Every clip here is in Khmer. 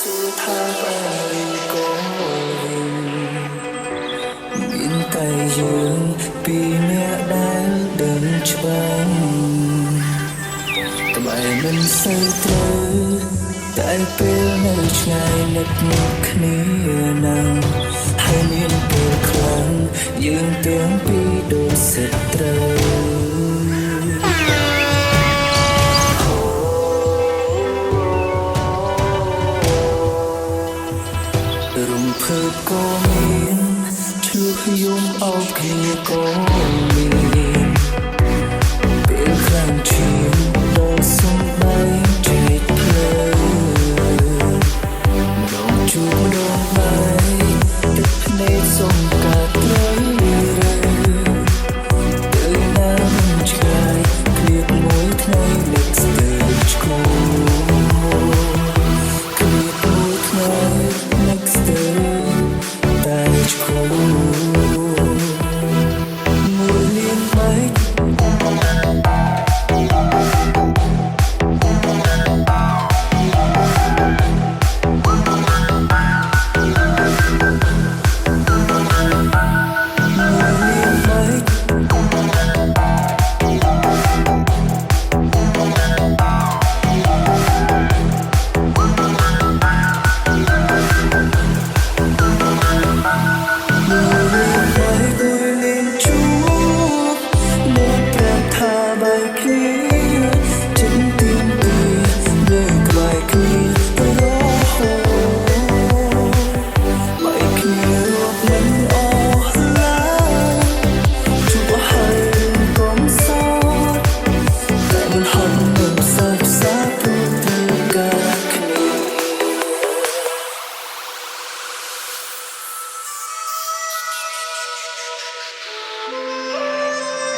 មានតែយើងពីរនាក់ដែលដឹងច្បាស់ត្បែរមិនសូវត្រូវតែពេលនៅឆ្ងាយនឹកមកគ្នាណាស់ហើយមានពេលខ្លាំងយើងទាំងពីរដូចសត្រូវរំភើបក៏មានឈ្លោះយំអោបគ្នាក៏មានពេលខ្លាំងឈាមដល់សំបីចេកភ្លើម្ដងជួបម្ដងបាយទឹកភ្នែកសុំកាត់ត្រូវទៅណាមិនឆ្ងាយឃ្លៀបមួយថ្ងៃនឹកស្ទើរឆ្កូឃ្លៀបមួយថ្ងៃនឹកស្ទើរតែឆ្កូមួយលៀនបែក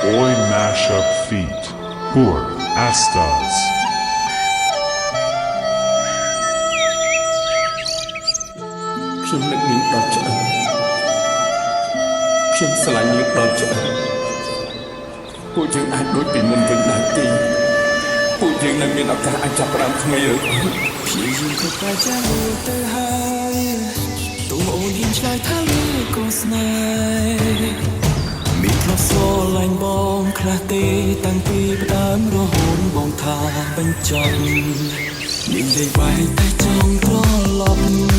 Boy Mashup Feat. Poor Astas. ខ្ញុំនឹកនាងដល់ឆ្អឹងខ្ញុំស្រឡាញ់នាងដល់ឆ្អឹងពួកយើងអាចដូចពីមុនវិញដែរទេពួកយើងនឹងមានឱកាសអាចចាប់ផ្ដើមថ្មីឬព្យាយាមធ្វើតែចាំទៅហើយទូអូនហ៊ានឆ្លើយថាវាក៏ស្នេហ៍មានធ្លាប់ស្រឡាញ់បងខ្លះទេតាំងពីផ្ដើមរហូតបងថាបញ្ចប់នាងលេងបែកតែចង់ត្រឡប់